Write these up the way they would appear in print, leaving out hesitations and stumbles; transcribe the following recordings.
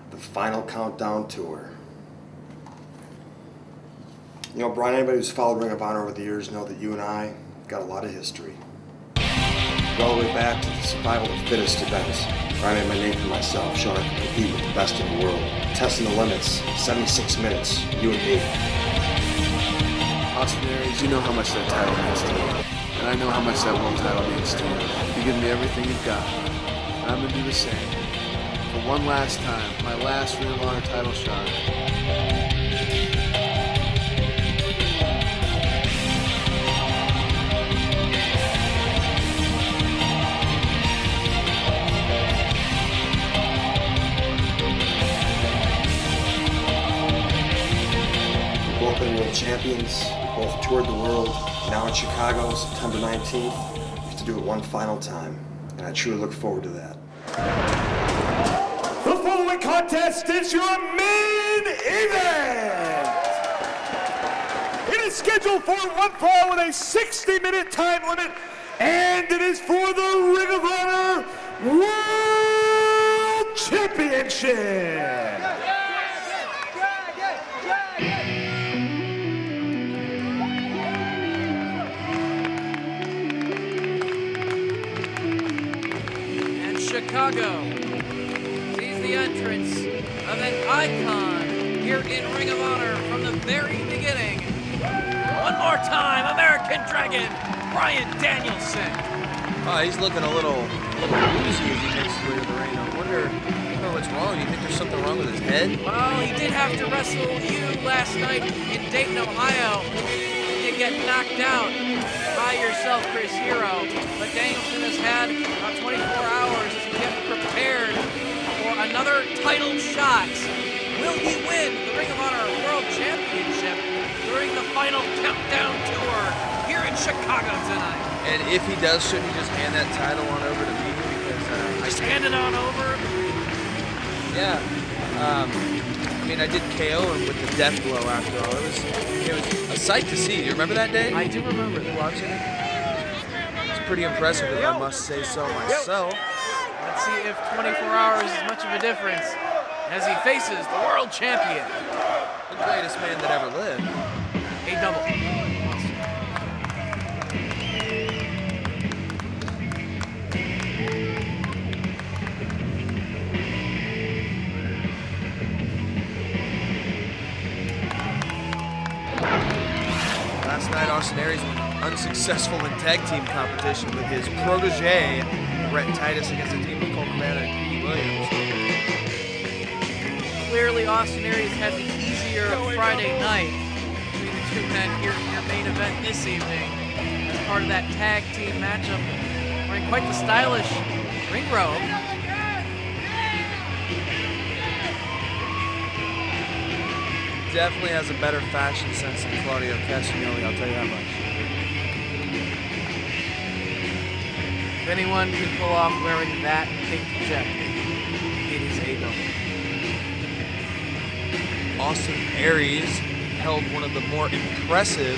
the Final Countdown Tour. You know, Bryan, anybody who's followed Ring of Honor over the years know that you and I got a lot of history. Go all the way back to the survival of the fittest events, where I made my name for myself, showing I could compete with the best in the world. Testing the limits, 76 minutes, you and me. Austin Aries, you know how much that title means to me. And I know how much that world title means to you. You give me everything you've got. And I'm going to do the same. For one last time, my last Ring of Honor title shot. We're both been world champions, we both toured the world. Now in Chicago, September 19th, we have to do it one final time, and I truly look forward to that. The following contest is your main event. It is scheduled for one fall with a 60-minute time limit, and it is for the Ring of Honor World Championship. Chicago sees the entrance of an icon here in Ring of Honor from the very beginning. One more time, American Dragon, Bryan Danielson. He's looking a little woozy as he makes his way to the ring. I wonder what's wrong. Do you think there's something wrong with his head? Well, he did have to wrestle you last night in Dayton, Ohio. You get knocked out by yourself, Chris Hero. But Danielson has had about 24 hours to get prepared for another title shot. Will he win the Ring of Honor World Championship during the Final Countdown Tour here in Chicago tonight? And if he does, shouldn't he just hand that title on over to me? Because just hand it on over? Yeah. I mean, I did KO him with the death blow after all. It was a sight to see. You remember that day? I do remember watching it. It's pretty impressive, if I must say so myself. Let's see if 24 hours is much of a difference as he faces the world champion. The greatest man that ever lived. A double. Last night, Austin Aries was unsuccessful in tag team competition with his protege, Brett Titus, against a team of Cole Cabana and Pete Williams. Clearly, Austin Aries had the easier Friday night between the two men here in your main event this evening. As part of that tag team matchup, wearing quite the stylish ring robe. Definitely has a better fashion sense than Claudio Castagnoli, I'll tell you that much. If anyone can pull off wearing that pink jacket, it is a double. Austin Aries held one of the more impressive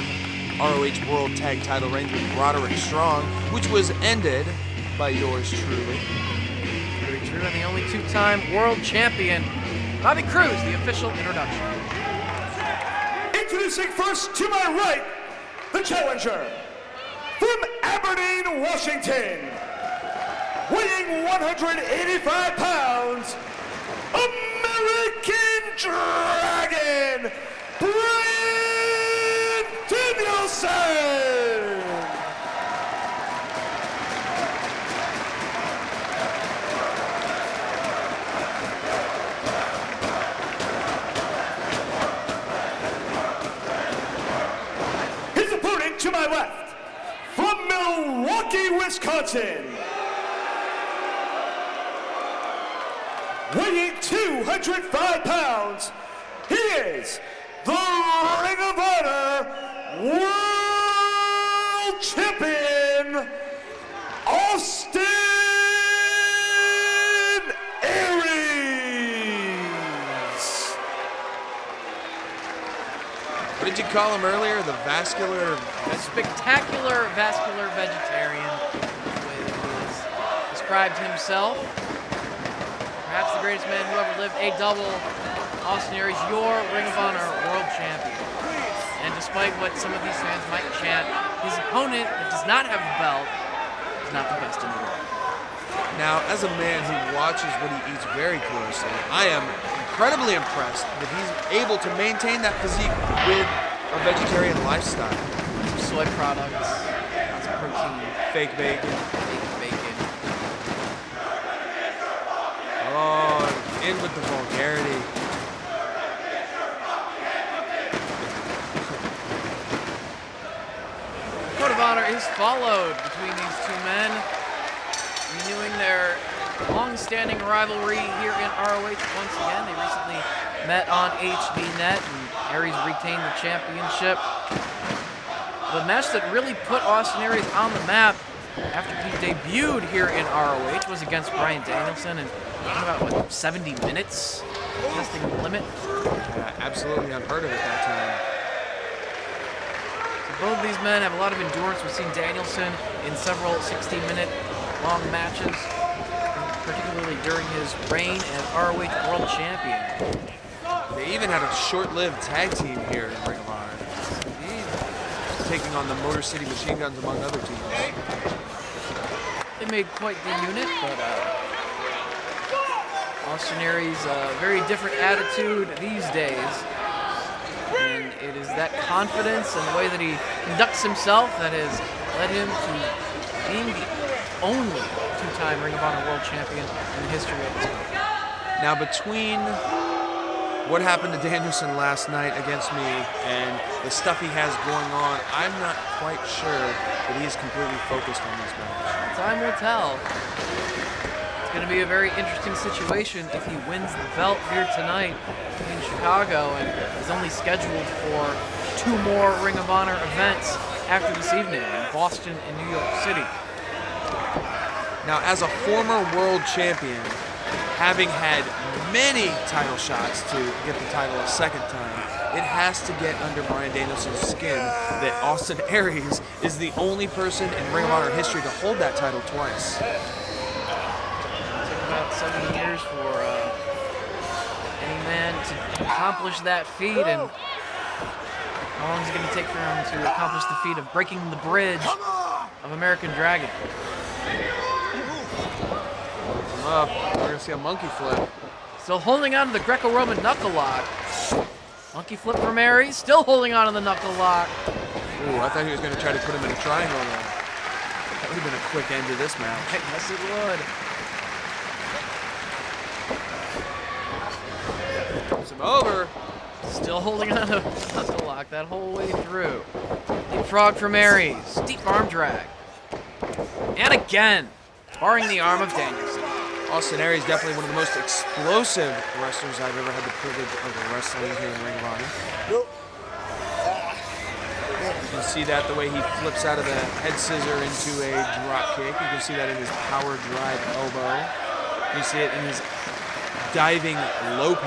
ROH World Tag Title reigns with Roderick Strong, which was ended by yours truly. Very true, and the only two-time world champion, Bobby Cruz, the official introduction. Introducing first to my right, the challenger from Aberdeen, Washington, weighing 185 pounds, American Dragon, Bryan Danielson. To my left, from Milwaukee, Wisconsin, weighing 205 pounds, he is the Ring of Honor World Champion, Austin Aries. What did you call him earlier? The vascular... A spectacular vascular vegetarian, the way that he has described himself. perhaps the greatest man who ever lived, a double. Austin Aries, your Ring of Honor World Champion. And despite what some of these fans might chant, his opponent that does not have the belt is not the best in the world. Now, as a man who watches what he eats very closely, I am incredibly impressed that he's able to maintain that physique with a vegetarian lifestyle. Soy products, lots of protein, Fake bacon. fake bacon. Oh, in with the vulgarity. Code of honor is followed between these two men, renewing their long-standing rivalry here in ROH once again. They recently met on HDNet, and Aries retained the championship. The match that really put Austin Aries on the map after he debuted here in ROH was against Bryan Danielson, and about 70 minutes testing the limit. Absolutely unheard of at that time. Both of these men have a lot of endurance. We've seen Danielson in several 60-minute long matches, particularly during his reign as ROH World Champion. They even had a short-lived tag team here in Ring of Honor. Indeed. Taking on the Motor City Machine Guns among other teams. They made quite the unit, but Austin Aries, very different attitude these days. And it is that confidence and the way that he conducts himself that has led him to being the only two-time Ring of Honor World Champion in the history of his company. Now, between what happened to Danielson last night against me and the stuff he has going on, I'm not quite sure that he's completely focused on this match. Time will tell. It's going to be a very interesting situation if he wins the belt here tonight in Chicago and is only scheduled for 2 more Ring of Honor events after this evening in Boston and New York City. Now, as a former world champion, having had many title shots to get the title a second time, it has to get under Bryan Danielson's skin that Austin Aries is the only person in Ring of Honor history to hold that title twice. It took about 7 years for any man to accomplish that feat, and how long is it going to take for him to accomplish the feat of breaking the bridge of American Dragon? Up. We're going to see a monkey flip. Still holding on to the Greco-Roman knuckle lock. Monkey flip from Aries, still holding on to the knuckle lock. Ooh, I thought he was going to try to put him in a triangle there. That would have been a quick end to this match. Yes, it would. Puts him over. Still holding on to knuckle lock that whole way through. Deep frog from Aries. Deep arm drag. And again, barring the arm of Danielson. Austin Aries, definitely one of the most explosive wrestlers I've ever had the privilege of wrestling here in Ring of Honor. You can see that the way he flips out of the head scissor into a drop kick. You can see that in his power drive elbow. You see it in his diving lope.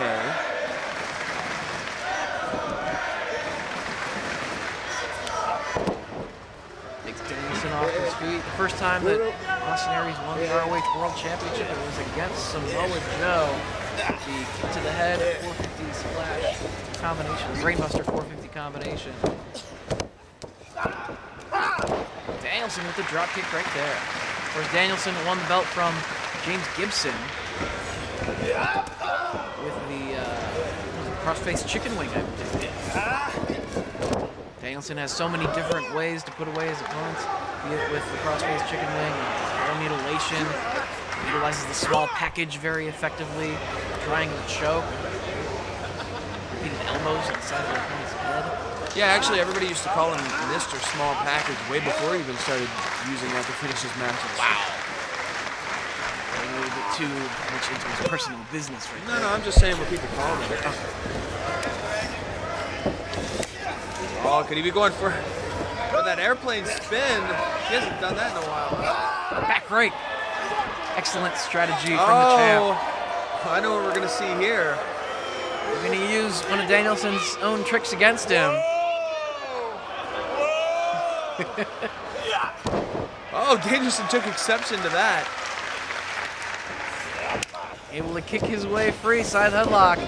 Takes Danielson off his feet. The first time that Austin Aries won the ROH World Championship, it was against Samoa Joe. The kick to the head, 450 splash combination, Brainbuster 450 combination. Danielson with the drop kick right there. Of course, Danielson won the belt from James Gibson with the cross-face chicken wing, I believe. Danielson has so many different ways to put away his opponents, be it with the cross-face chicken wing, arrow mutilation, utilizes the small package very effectively, triangle choke, repeated elbows on the side of the opponent's head. Yeah, actually, everybody used to call him Mr. Small Package way before he even started using that to finish his matches. Wow. A little bit too much into his personal business right there. No, I'm just saying what people call him. Oh, could he be going for that airplane spin? He hasn't done that in a while. Back right. Excellent strategy from the champ. I know what we're going to see here. We're going to use one of Danielson's own tricks against him. Oh, Danielson took exception to that. Able to kick his way free, side headlock.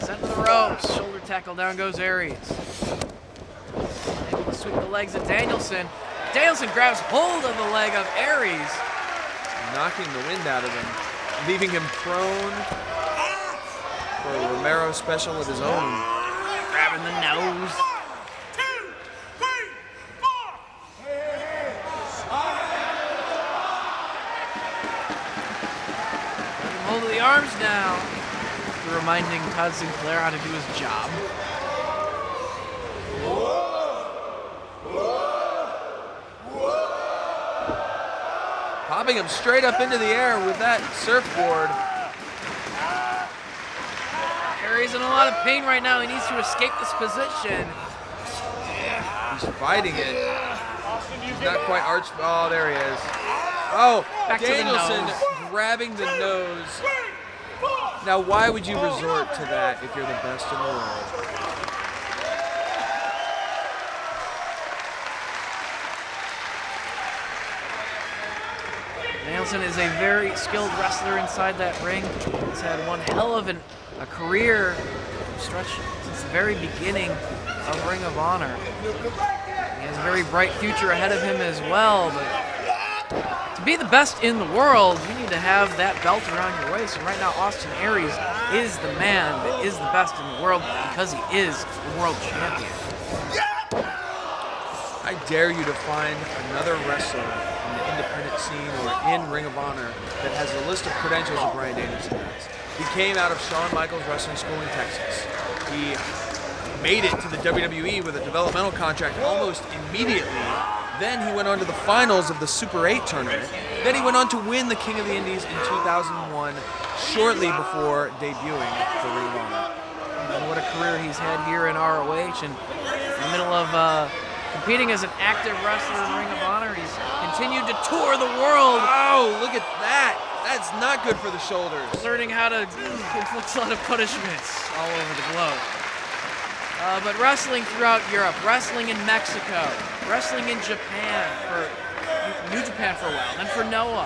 Sent to the ropes, shoulder tackle, down goes Aries. Able to sweep the legs of Danielson. Danielson grabs hold of the leg of Aries. Knocking the wind out of him, leaving him prone for a Romero special of his own. Grabbing the nose. Hold of the arms now. Reminding Todd Sinclair how to do his job. Popping him straight up into the air with that surfboard. Aries in a lot of pain right now. He needs to escape this position. He's fighting it. He's not quite arched. Oh, there he is. Oh, Back to the Danielson nose. grabbing the nose. Now, why would you resort to that if you're the best in the world? Danielson is a very skilled wrestler inside that ring. He's had one hell of a career stretch since the very beginning of Ring of Honor. He has a very bright future ahead of him as well, but to be the best in the world, you need to have that belt around your waist. And right now, Austin Aries is the man that is the best in the world because he is the world champion. I dare you to find another wrestler in the independent scene or in Ring of Honor that has a list of credentials that Bryan Danielson has. He came out of Shawn Michaels Wrestling School in Texas. He made it to the WWE with a developmental contract almost immediately. Then he went on to the finals of the Super 8 tournament. Then he went on to win the King of the Indies in 2001, shortly before debuting for Ring of Honor. And what a career he's had here in ROH, and in the middle of competing as an active wrestler in Ring of Honor, he's continued to tour the world. Oh, look at that. That's not good for the shoulders. Learning how to inflict a lot of punishments all over the globe. But wrestling throughout Europe, wrestling in Mexico, wrestling in Japan, for New Japan for a while, then for Noah.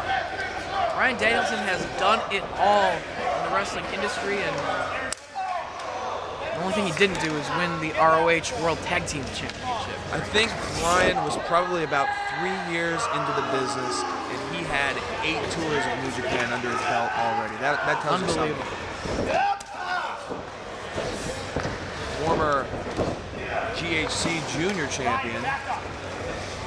Bryan Danielson has done it all in the wrestling industry, and the only thing he didn't do is win the ROH World Tag Team Championship. I think Bryan was probably about 3 years into the business, and he had 8 tours of New Japan under his belt already. That tells you something. Former GHC Junior champion.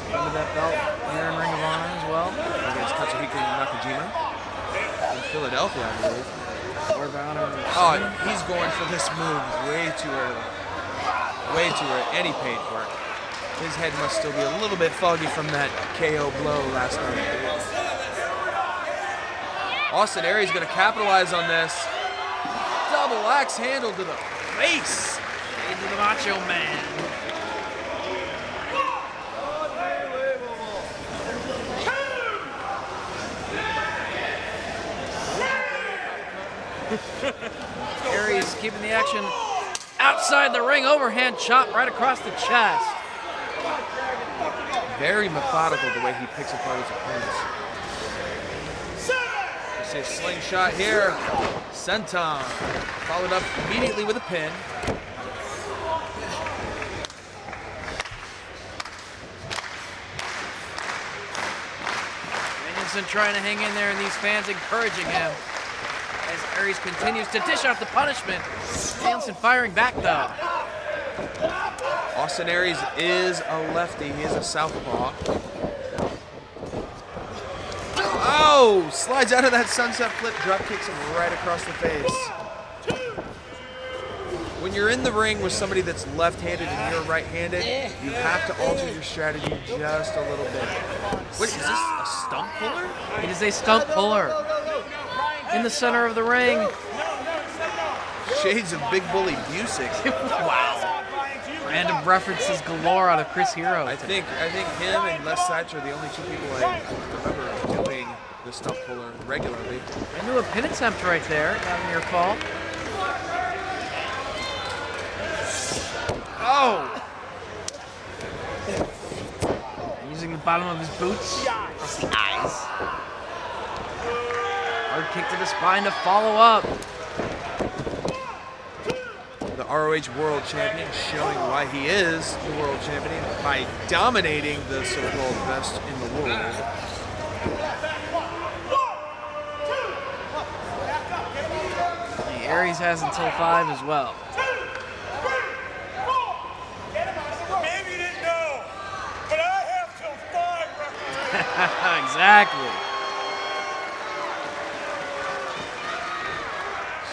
Under that belt here in Ring of Honor as well. Against Katsuhiko Nakajima in Philadelphia, I believe. Oh, he's going for this move way too early. Way too early, and he paid for it. His head must still be a little bit foggy from that KO blow last night. Austin Aries going to capitalize on this. Double axe handle to the face. Into the Macho Man. Aries keeping the action outside the ring, overhand chop right across the chest. Very methodical the way he picks apart his opponents. You see a slingshot here. Senton followed up immediately with a pin. Danielson trying to hang in there, and these fans encouraging him as Aries continues to dish out the punishment. Danielson firing back though. Austin Aries is a lefty. He is a southpaw. Oh! Slides out of that sunset flip, drop kicks him right across the face. When you're in the ring with somebody that's left-handed and you're right-handed, you have to alter your strategy just a little bit. What is this, a stump puller? It is a stump puller in the center of the ring. Shades of Big Bully Busick. Wow. Random references galore out of Chris Hero. I think him and Les Satch are the only 2 people I remember doing the stump puller regularly. I knew a pin attempt right there, not a near fall. Oh! Using the bottom of his boots across the eyes. Hard kick to the spine to follow up. The ROH World Champion showing why he is the World Champion by dominating the so-called best in the world. The Aries has until 5 as well. Maybe you didn't know, but I have till 5 records. Exactly.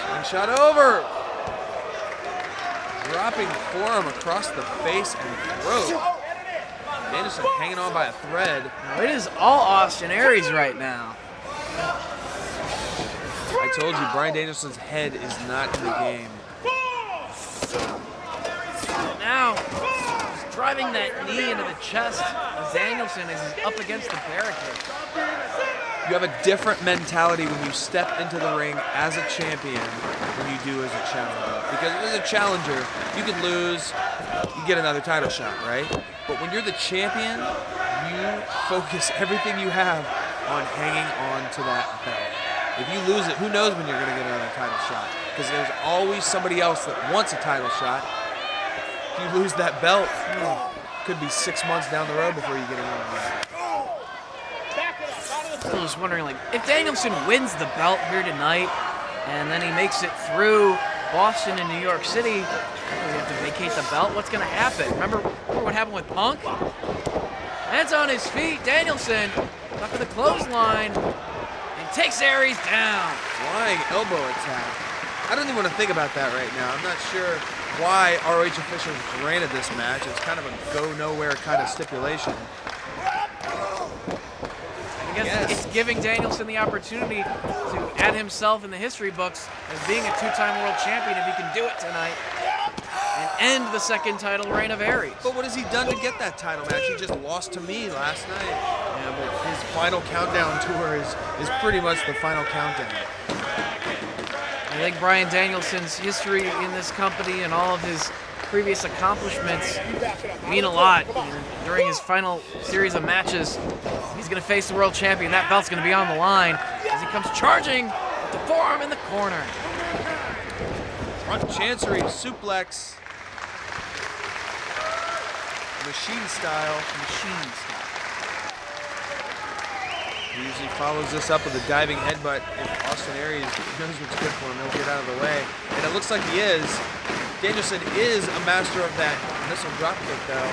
Slingshot over. Dropping forearm across the face and throat. Danielson hanging on by a thread. Now, it is all Austin Aries right now. I told you, Bryan Danielson's head is not in the game. Now, he's driving that knee into the chest of Danielson as he's up against the barricade. You have a different mentality when you step into the ring as a champion than you do as a challenger. Because as a challenger, you can lose, you get another title shot, right? But when you're the champion, you focus everything you have on hanging on to that belt. If you lose it, who knows when you're going to get another title shot? Because there's always somebody else that wants a title shot. If you lose that belt, could be 6 months down the road before you get another one. I'm just wondering, like, if Danielson wins the belt here tonight, and then he makes it through Boston and New York City, does he have to vacate the belt? What's going to happen? Remember what happened with Punk? Hands on his feet. Danielson up to the clothesline and takes Aries down. Flying elbow attack. I don't even want to think about that right now. I'm not sure why ROH officials granted this match. It's kind of a go-nowhere kind of stipulation. I guess it's giving Danielson the opportunity to add himself in the history books as being a 2-time world champion if he can do it tonight and end the second title reign of Aries. But what has he done to get that title match? He just lost to me last night. Yeah, but his final countdown tour is pretty much the final countdown. I think Bryan Danielson's history in this company and all of his previous accomplishments mean a lot. During his final series of matches, he's going to face the world champion. That belt's going to be on the line as he comes charging with the forearm in the corner. Front chancery suplex. Machine style. He usually follows this up with a diving headbutt. If Austin Aries knows what's good for him, he'll get out of the way. And it looks like he is. Danielson is a master of that missile dropkick, though.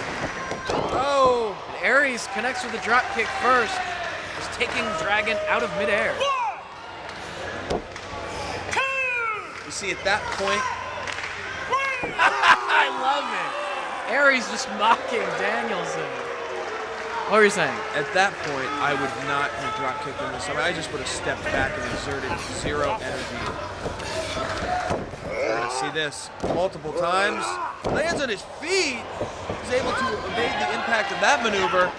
Oh! And Aries connects with the dropkick first, is taking Dragon out of midair. You see, at that point, I love it. Aries just mocking Danielson. What were you saying? at that point, I would not have dropkicked in this. I mean, I just would have stepped back and exerted zero energy. We're going to see this multiple times. Lands on his feet. He's able to evade the impact of that maneuver.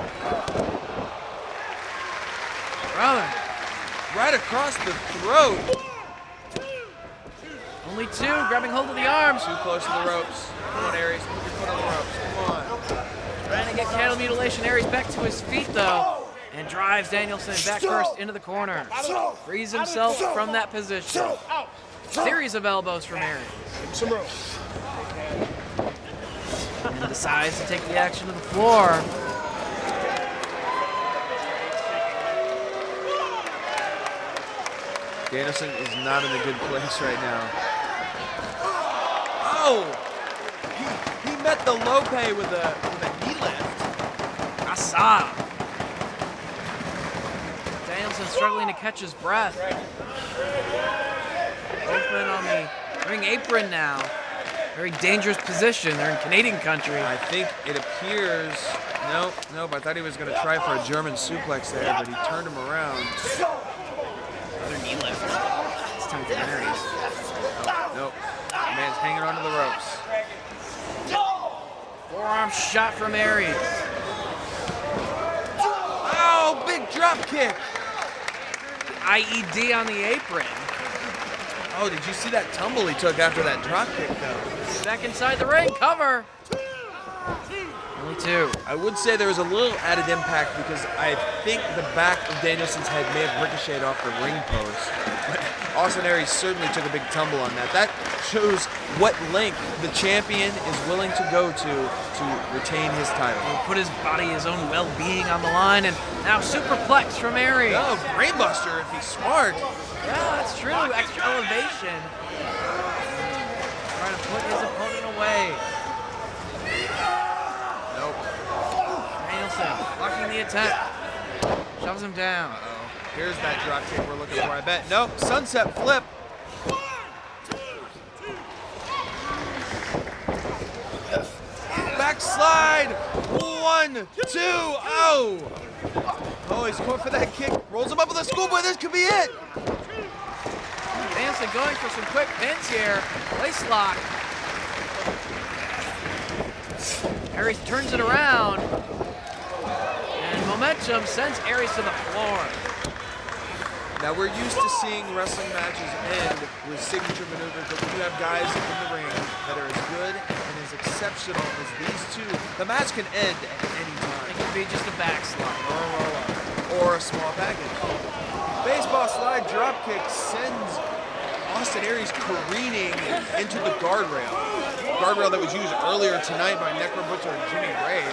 Brother. Right across the throat. Only two, grabbing hold of the arms. Too close to the ropes. Come on, Aries. Put your foot on the ropes. Come on. Trying to get cattle mutilation. Aries back to his feet, though, and drives Danielson back first into the corner. Frees himself from that position. Series of elbows from Aries. And decides to take the action to the floor. Danielson is not in a good place right now. Oh! He met the Lope with a knee lift. Asa. Danielson struggling to catch his breath. Open on the ring apron now. Very dangerous position. They're in Canadian country. I think it appears... Nope. I thought he was going to try for a German suplex there, but he turned him around. Another knee lift. It's time for Aries. Nope. The man's hanging onto the ropes. Forearm shot from Aries. Oh, big drop kick. IED on the apron. Oh, did you see that tumble he took after that drop kick, though? Back inside the ring. Cover. Only 22. I would say there was a little added impact because I think the back of Danielson's head may have ricocheted off the ring post. But Austin Aries certainly took a big tumble on that. That shows what length the champion is willing to go to retain his title. He'll put his body, his own well-being on the line, and now superplex from Aries. No, brainbuster if he's smart. Yeah, that's true. Extra elevation. Trying to put his opponent away. Nope. Danielson blocking the attack. Shoves him down. Here's that drop kick we're looking for, I bet. Nope, sunset flip. Backslide. 1, 2, oh. Oh, he's going for that kick. Rolls him up with a schoolboy. This could be it. Danielson going for some quick pins here. Place lock. Aries turns it around. And momentum sends Aries to the floor. Now, we're used to seeing wrestling matches end with signature maneuvers, but when you have guys in the ring that are as good and as exceptional as these two, the match can end at any time. It could be just a backslide or a roll-up. Or a small package. Baseball slide dropkick sends Austin Aries careening into the guardrail. Guardrail that was used earlier tonight by Necro Butcher and Jimmy Ray.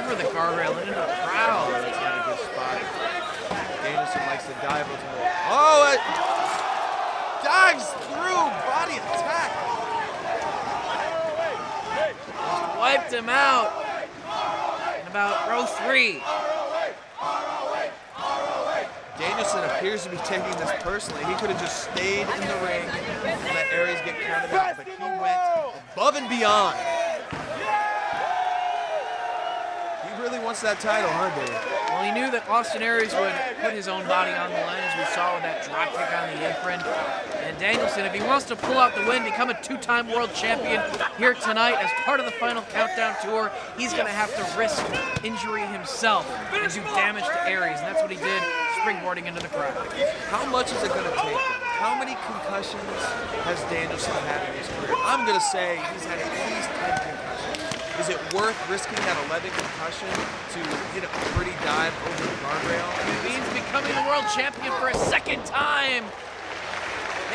Over the guardrail into the crowd. That's not a good spot. Danielson likes to dive with him. Oh, it dives through, body attack. Just wiped him out in about row 3. Danielson appears to be taking this personally. He could have just stayed in the ring and let Aries get counted out, but he went above and beyond. He really wants that title, huh, Dave? Well, he knew that Austin Aries would put his own body on the line, as we saw with that drop kick on the apron. And Danielson, if he wants to pull out the win, become a 2-time world champion here tonight as part of the final countdown tour, he's going to have to risk injury himself and do damage to Aries, and that's what he did, springboarding into the crowd. How much is it going to take, though? How many concussions has Danielson had in his career? I'm going to say he's had at least 10 concussions. Is it worth risking that 11 concussion to hit a pretty dive over the guardrail? It means becoming the world champion for a second time.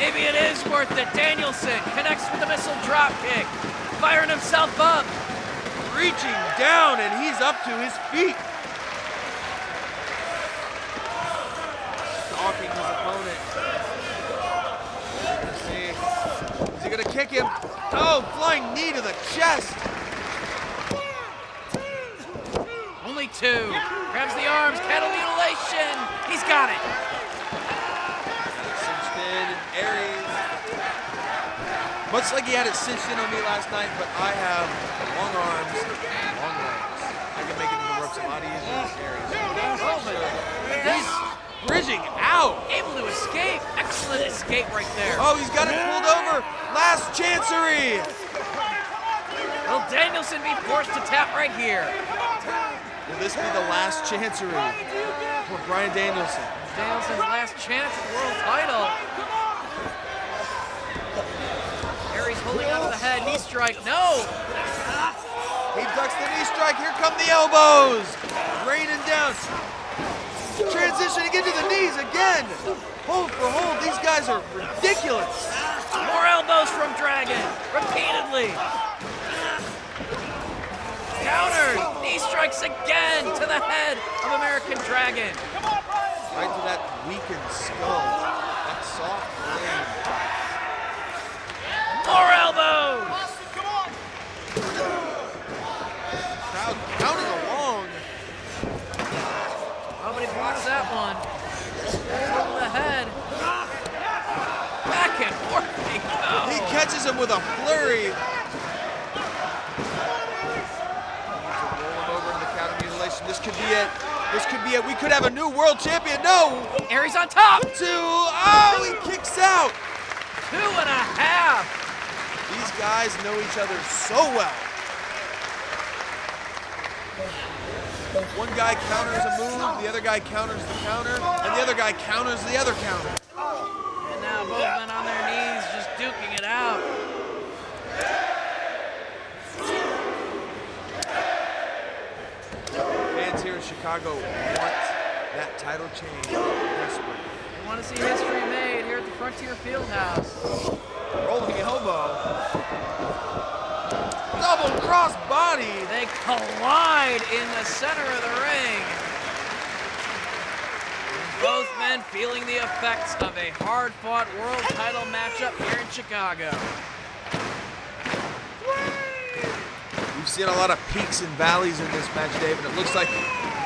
Maybe it is worth it. Danielson connects with the missile drop kick, firing himself up. Reaching down, and he's up to his feet. Stalking his opponent. Let's see. Is he going to kick him? Oh, flying knee to the chest. Only 2. Grabs the arms, cattle mutilation. He's got it. Cinched in, Aries. Much like he had it cinched in on me last night, but I have long arms, long legs. I can make it to the ropes a lot easier than Aries. He's bridging out. Able to escape. Excellent escape right there. Oh, he's got it pulled over. Last chancery. Will Danielson be forced to tap right here? Will this be the last chancery for Bryan Danielson? Danielson's last chance at the world title. Aries holding onto the head, knee strike, no! He ducks the knee strike, here come the elbows! Raining down. Transitioning into the knees again! Hold for hold, these guys are ridiculous! More elbows from Dragon, repeatedly. Counters, knee strikes again to the head of American Dragon. Right to that weakened skull, that soft blade. More elbows. Crowd counting along. Nobody blocks that one. Over the head. Back and forth they go. He catches him with a flurry. This could be it. This could be it. We could have a new world champion. No! Aries on top. 2. Oh, he kicks out. 2.5. These guys know each other so well. One guy counters a move, the other guy counters the counter, and the other guy counters the other counter. And now both men on their knees just duking it out. 1, Chicago want that title change desperately. They want to see history made here at the Frontier Fieldhouse. Rolling elbow. Double cross body. They collide in the center of the ring. Both men feeling the effects of a hard-fought world title matchup here in Chicago. We've seen a lot of peaks and valleys in this match, Dave, and it looks like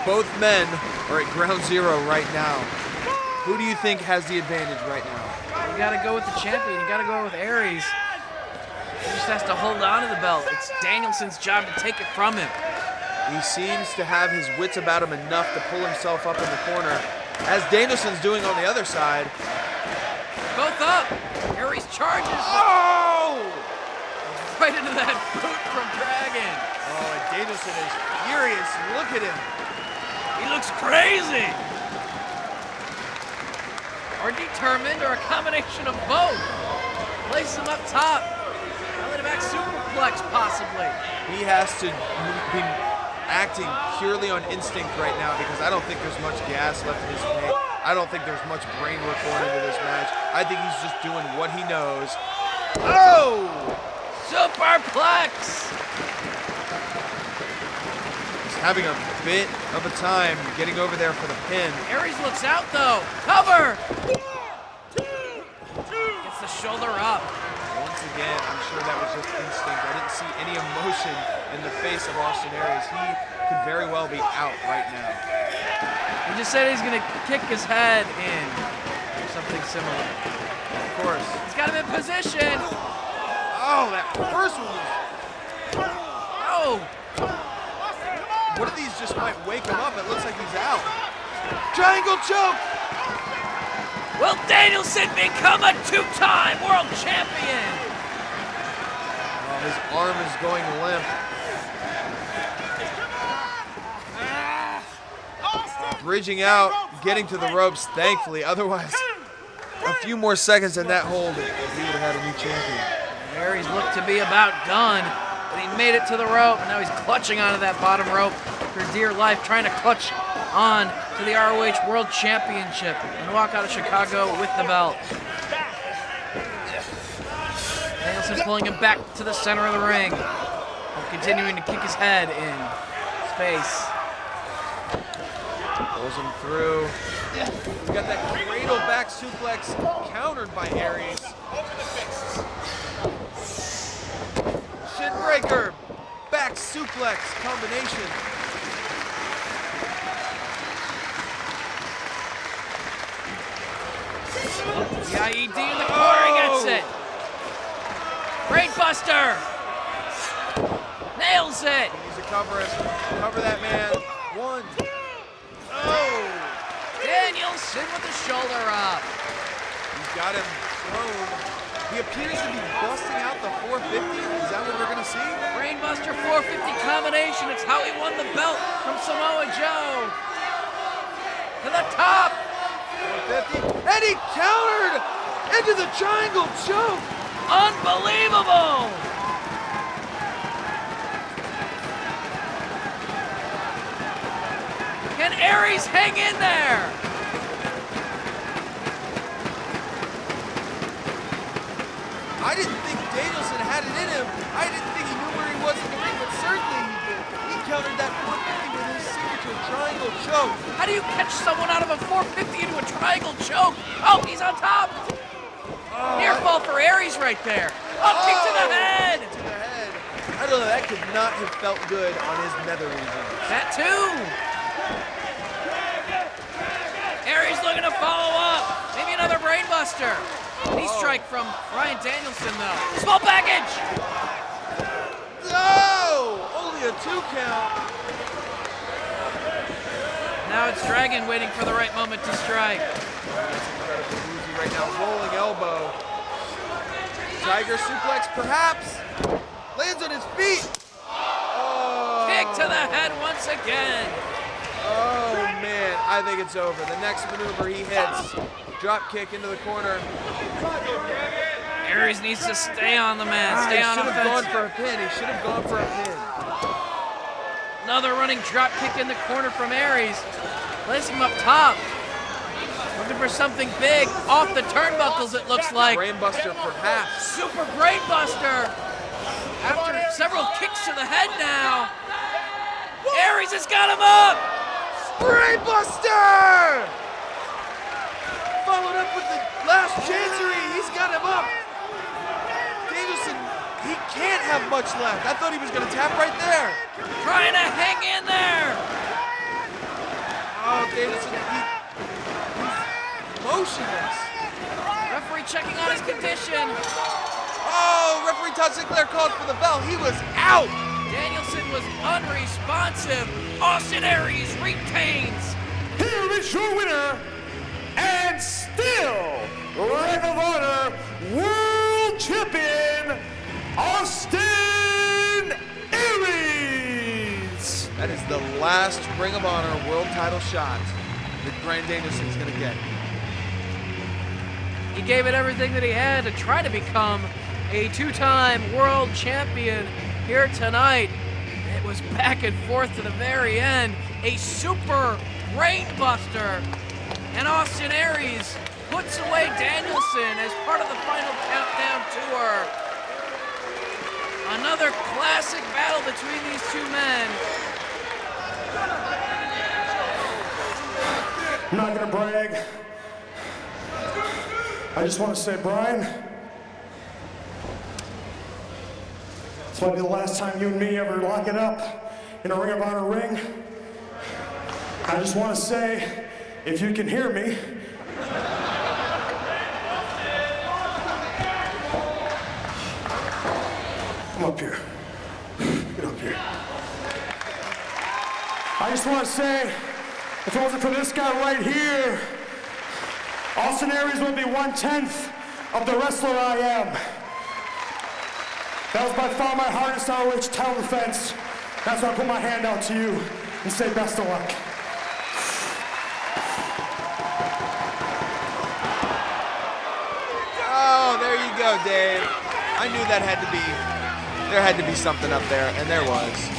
both men are at ground zero right now. Who do you think has the advantage right now? You gotta go with the champion. You gotta go with Aries. He just has to hold on to the belt. It's Danielson's job to take it from him. He seems to have his wits about him enough to pull himself up in the corner, as Danielson's doing on the other side. Both up. Aries charges. Oh! Right into that boot from Dragon. Oh, and Danielson is furious. Look at him. He looks crazy. Or determined, or a combination of both. Place him up top. Elevate back superplex, possibly. He has to be acting purely on instinct right now because I don't think there's much gas left in his tank. I don't think there's much brain work going into this match. I think he's just doing what he knows. Oh! Superplex! He's having a bit of a time getting over there for the pin. Aries looks out though. Cover! Gets the shoulder up. Once again, I'm sure that was just instinct. I didn't see any emotion in the face of Austin Aries. He could very well be out right now. He just said he's gonna kick his head in. Or something similar. Of course. He's got him in position. Oh, that first one was... Oh! One of these just might wake him up. It looks like he's out. Triangle choke! Will Danielson become a two-time world champion? Oh, his arm is going limp. Bridging out, getting to the ropes, thankfully. Otherwise, a few more seconds in that hold, he would have had a new champion. Aries looked to be about done, but he made it to the rope, and now he's clutching onto that bottom rope for dear life, trying to clutch on to the ROH World Championship and walk out of Chicago with the belt. Danielson pulling him back to the center of the ring, and continuing to kick his head in space. Pulls him through. He's got that cradle back suplex countered by Aries. Shin breaker, back suplex combination. The IED in the corner, he gets it. Brainbuster. Nails it. He needs to cover him. Cover that man. One. Oh! Danielson with the shoulder up. He's got him thrown. He appears to be busting out the 450. Is that what we're going to see? Brainbuster 450 combination. It's how he won the belt from Samoa Joe. To the top. 450. And he countered into the triangle choke. Unbelievable. Can Aries hang in there? I didn't think Danielson had it in him. I didn't think he knew where he was in the ring, but certainly he did. He countered that 450 with his signature triangle choke. How do you catch someone out of a 450 into a triangle choke? Oh, he's on top. Near fall for Aries right there. Oh, kick to the head. To the head. I don't know, that could not have felt good on his nether region. That too. Aries looking to follow up. Maybe another brainbuster. Knee strike from Bryan Danielson though. Small package. No! Only a 2 count. Now it's Dragon waiting for the right moment to strike. That's incredibly woozy right now. Rolling elbow. Tiger suplex, perhaps. Lands on his feet. Oh. Kick to the head once again. Oh, man. I think it's over. The next maneuver he hits. Drop kick into the corner. Aries needs to stay on the mat. Stay on He should have offense. gone for a pin. He should have gone for a pin. Another running drop kick in the corner from Aries. Placing him up top. Looking for something big. Off the turnbuckles, it looks like. Brainbuster, perhaps. Super Brainbuster. After several kicks to the head now. Aries has got him up. Brainbuster! Followed up with the last chancery. He's got him up. Danielson, he can't have much left. I thought he was going to tap right there. Trying to hang in there. Oh, Danielson, he's motionless. Referee checking on his condition. Oh, referee Todd Sinclair called for the bell. He was out. Danielson was unresponsive. Austin Aries retains. Here is your winner, and still Ring of Honor World Champion, Austin Aries. That is the last Ring of Honor World title shot that Bryan Danielson is going to get. He gave it everything that he had to try to become a two-time world champion here tonight. It was back and forth to the very end. A super brainbuster. And Austin Aries puts away Danielson as part of the final countdown tour. Another classic battle between these two men. I'm not gonna brag. I just want to say, Bryan, this might be the last time you and me ever lock it up in a Ring of Honor ring. I just want to say, if you can hear me, come up here. Get up here. I just want to say, if it wasn't for this guy right here, Austin Aries would be 1/10 of the wrestler I am. That was by far my hardest ROH title defense. That's why I put my hand out to you and say best of luck. Oh, there you go, Dave. I knew that there had to be something up there, and there was.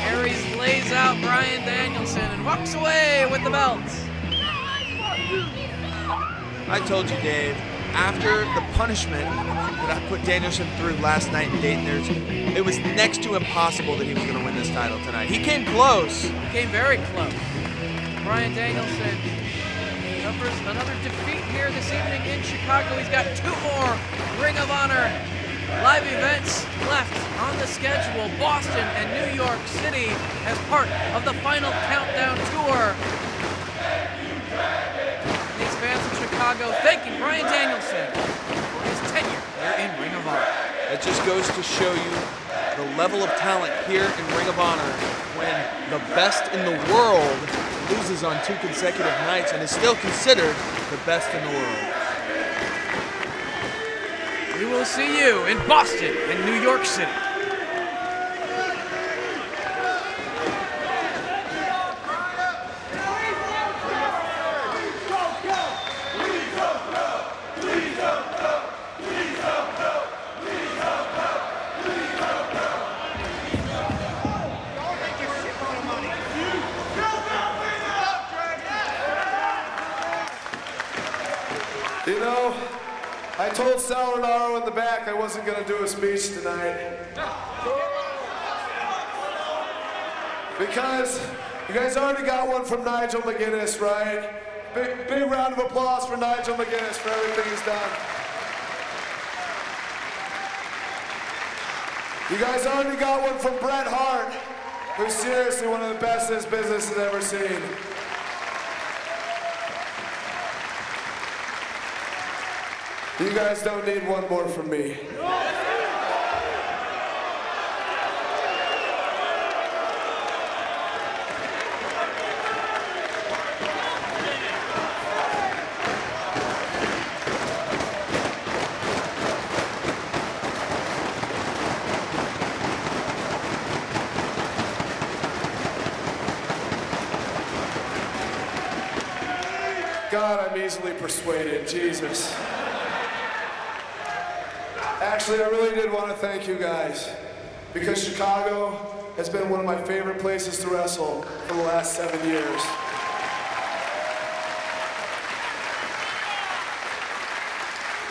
Aries lays out Bryan Danielson and walks away with the belts. I told you, Dave, after the punishment that I put Danielson through last night in Dayton, it was next to impossible that he was going to win this title tonight. He came close. He came very close. Bryan Danielson suffers another defeat here this evening in Chicago. He's got 2 more Ring of Honor live events left on the schedule. Boston and New York City as part of the final countdown tour. These fans in Chicago thanking Bryan Danielson for his tenure here in Ring of Honor. It just goes to show you the level of talent here in Ring of Honor when the best in the world loses on 2 consecutive nights and is still considered the best in the world. We will see you in Boston and New York City. You know, I told Salinaro in the back I wasn't going to do a speech tonight. Because you guys already got one from Nigel McGuinness, right? Big round of applause for Nigel McGuinness for everything he's done. You guys already got one from Bret Hart, who's seriously one of the best this business has ever seen. You guys don't need one more from me. God, I'm easily persuaded, Jesus. Actually, I really did want to thank you guys, because Chicago has been one of my favorite places to wrestle for the last 7 years.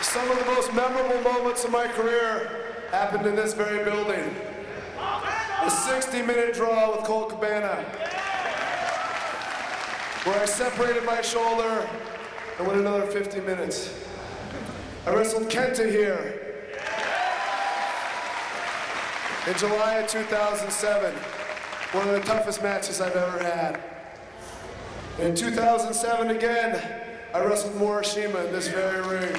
Some of the most memorable moments of my career happened in this very building. A 60-minute draw with Colt Cabana, where I separated my shoulder and went another 50 minutes. I wrestled Kenta here in July of 2007, one of the toughest matches I've ever had. In 2007 again, I wrestled Morishima in this very ring.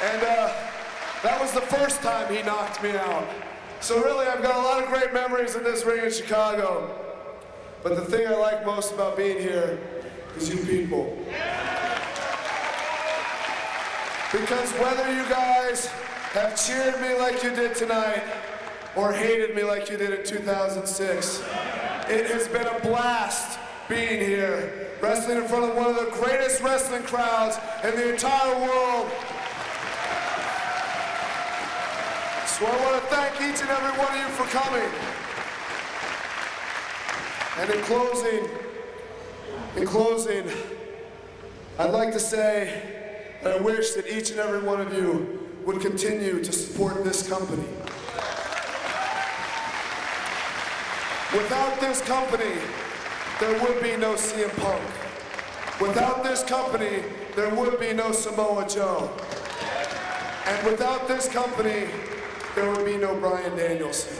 And that was the first time he knocked me out. So really, I've got a lot of great memories in this ring in Chicago. But the thing I like most about being here is you people. Because whether you guys have cheered me like you did tonight or hated me like you did in 2006, it has been a blast being here, wrestling in front of one of the greatest wrestling crowds in the entire world. So I want to thank each and every one of you for coming. And in closing, I'd like to say that I wish that each and every one of you would continue to support this company. Without this company, there would be no CM Punk. Without this company, there would be no Samoa Joe. And without this company, there would be no Bryan Danielson.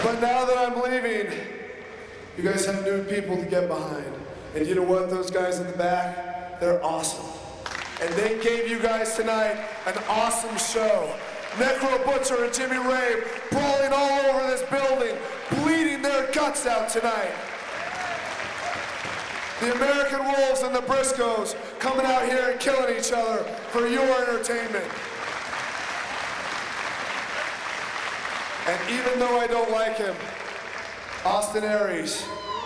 But now that I'm leaving, you guys have new people to get behind. And you know what? Those guys in the back, they're awesome. And they gave you guys tonight an awesome show. Necro Butcher and Jimmy Rave brawling all over this building, bleeding their guts out tonight. The American Wolves and the Briscoes coming out here and killing each other for your entertainment. And even though I don't like him, Austin Aries,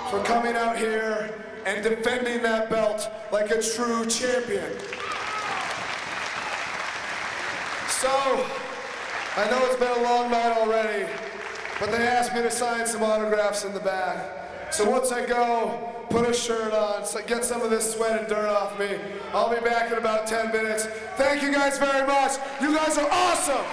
for coming out here and defending that belt like a true champion. So, I know it's been a long night already, but they asked me to sign some autographs in the back. So once I go, put a shirt on, so get some of this sweat and dirt off me. I'll be back in about 10 minutes. Thank you guys very much. You guys are awesome.